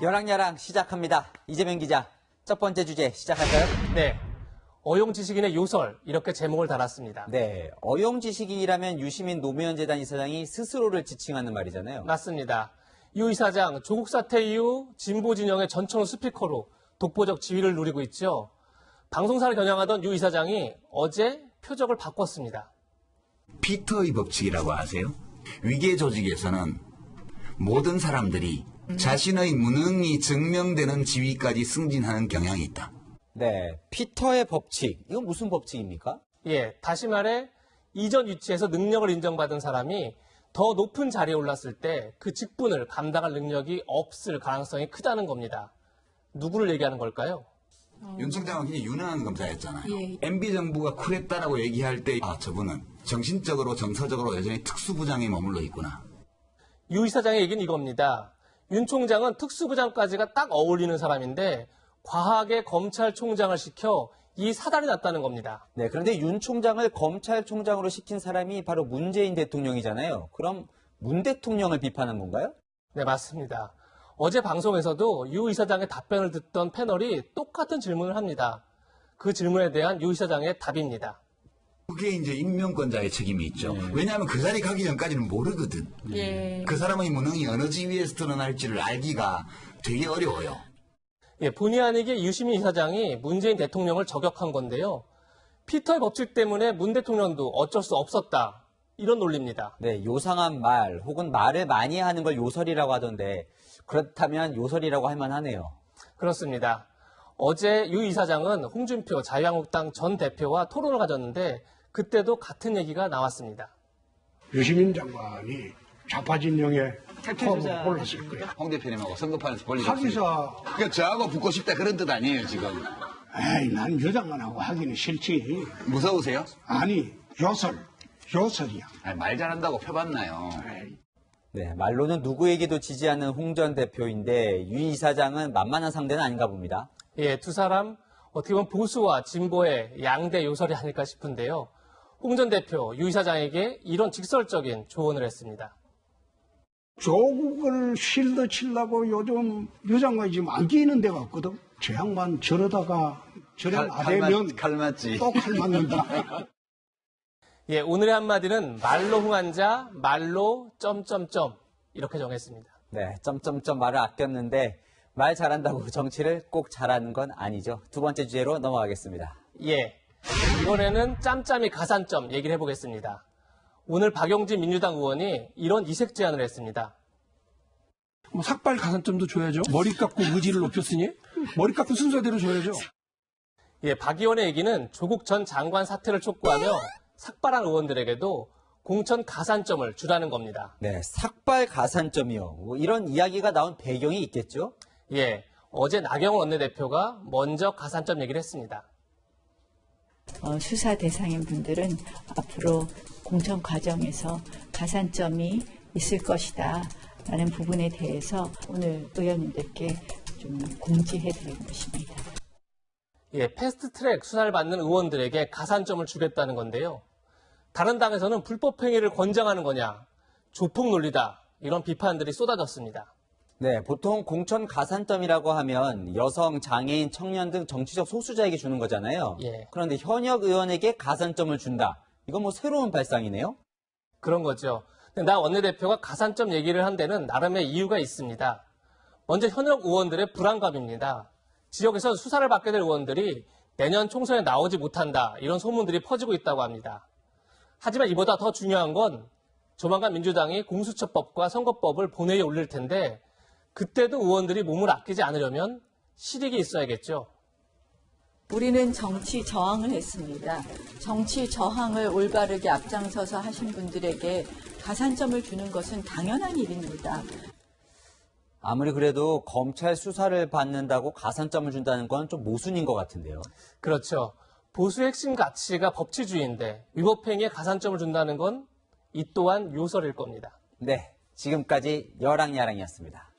여랑야랑 시작합니다. 이재명 기자, 첫 번째 주제 시작할까요? 네. 어용지식인의 요설, 이렇게 제목을 달았습니다. 네, 어용지식인이라면 유시민 노무현 재단 이사장이 스스로를 지칭하는 말이잖아요. 맞습니다. 유 이사장, 조국 사태 이후 진보 진영의 전천후 스피커로 독보적 지위를 누리고 있죠. 방송사를 겨냥하던 유 이사장이 어제 표적을 바꿨습니다. 피터의 법칙이라고 아세요? 위계 조직에서는 모든 사람들이 자신의 무능이 증명되는 지위까지 승진하는 경향이 있다. 네, 피터의 법칙. 이건 무슨 법칙입니까? 예, 다시 말해 이전 위치에서 능력을 인정받은 사람이 더 높은 자리에 올랐을 때 그 직분을 감당할 능력이 없을 가능성이 크다는 겁니다. 누구를 얘기하는 걸까요? 윤 총장은 굉장히 유능한 검사였잖아요. 예. MB 정부가 쿨했다라고 얘기할 때 저분은 정신적으로 정서적으로 여전히 특수부장에 머물러 있구나. 유 이사장의 얘기는 이겁니다. 윤 총장은 특수부장까지가 딱 어울리는 사람인데 과하게 검찰총장을 시켜 이 사달이 났다는 겁니다. 네, 그런데 윤 총장을 검찰총장으로 시킨 사람이 바로 문재인 대통령이잖아요. 그럼 문 대통령을 비판한 건가요? 네, 맞습니다. 어제 방송에서도 유 이사장의 답변을 듣던 패널이 똑같은 질문을 합니다. 그 질문에 대한 유 이사장의 답입니다. 그게 이제 임명권자의 책임이 있죠. 왜냐하면 그 자리 가기 전까지는 모르거든. 예. 그 사람의 무능이 어느 지위에서 드러날지를 알기가 되게 어려워요. 예, 본의 아니게 유시민 이사장이 문재인 대통령을 저격한 건데요. 피터의 법칙 때문에 문 대통령도 어쩔 수 없었다. 이런 논리입니다. 네, 요상한 말 혹은 말을 많이 하는 걸 요설이라고 하던데 그렇다면 요설이라고 할 만하네요. 그렇습니다. 어제 유 이사장은 홍준표 자유한국당 전 대표와 토론을 가졌는데 그때도 같은 얘기가 나왔습니다. 유시민 장관이 좌파 진영의 톱으로 올랐을 거예요. 홍 대표님하고 선거판에서 볼일 없어요. 하기서 그러니까 저하고 붙고 싶다 그런 뜻 아니에요 지금. 에이 난 여장관하고 하기는 싫지. 무서우세요? 아니 요설이야. 아니, 말 잘한다고 펴봤나요? 에이. 네, 말로는 누구에게도 지지 않는 홍 전 대표인데 유 이사장은 만만한 상대는 아닌가 봅니다. 예, 두 사람 어떻게 보면 보수와 진보의 양대 요설이 아닐까 싶은데요. 홍 전 대표, 유 이사장에게 이런 직설적인 조언을 했습니다. 조국을 실드 치려고 요즘 여장관이 지금 안 끼는 데가 없거든. 저 양반 저러다가 저래 나대면 칼 맞지. 또 칼 맞는다. 예, 오늘의 한마디는 말로 흥한 자, 말로 점점점 이렇게 정했습니다. 네, 점점점 말을 아꼈는데 말 잘한다고 정치를 꼭 잘하는 건 아니죠. 두 번째 주제로 넘어가겠습니다. 예, 이번에는 짬짬이 가산점 얘기를 해보겠습니다. 오늘 박용진 민주당 의원이 이런 이색 제안을 했습니다. 뭐 삭발 가산점도 줘야죠. 머리 깎고 의지를 높였으니 머리 깎고 순서대로 줘야죠. 예, 박 의원의 얘기는 조국 전 장관 사퇴를 촉구하며 삭발한 의원들에게도 공천 가산점을 주라는 겁니다. 네, 삭발 가산점이요. 뭐 이런 이야기가 나온 배경이 있겠죠? 예, 어제 나경원 원내대표가 먼저 가산점 얘기를 했습니다. 수사 대상인 분들은 앞으로 공천 과정에서 가산점이 있을 것이다 라는 부분에 대해서 오늘 의원님들께 좀 공지해 드린 것입니다. 예, 패스트트랙 수사를 받는 의원들에게 가산점을 주겠다는 건데요. 다른 당에서는 불법 행위를 권장하는 거냐, 조폭 논리다 이런 비판들이 쏟아졌습니다. 네, 보통 공천 가산점이라고 하면 여성, 장애인, 청년 등 정치적 소수자에게 주는 거잖아요. 예. 그런데 현역 의원에게 가산점을 준다. 이건 뭐 새로운 발상이네요? 그런 거죠. 근데 나 원내대표가 가산점 얘기를 한 데는 나름의 이유가 있습니다. 먼저 현역 의원들의 불안감입니다. 지역에서 수사를 받게 될 의원들이 내년 총선에 나오지 못한다 이런 소문들이 퍼지고 있다고 합니다. 하지만 이보다 더 중요한 건 조만간 민주당이 공수처법과 선거법을 본회의에 올릴 텐데 그때도 의원들이 몸을 아끼지 않으려면 실익이 있어야겠죠. 우리는 정치 저항을 했습니다. 정치 저항을 올바르게 앞장서서 하신 분들에게 가산점을 주는 것은 당연한 일입니다. 아무리 그래도 검찰 수사를 받는다고 가산점을 준다는 건 좀 모순인 것 같은데요. 그렇죠. 보수의 핵심 가치가 법치주의인데 위법행위에 가산점을 준다는 건 이 또한 요설일 겁니다. 네, 지금까지 여랑야랑이었습니다.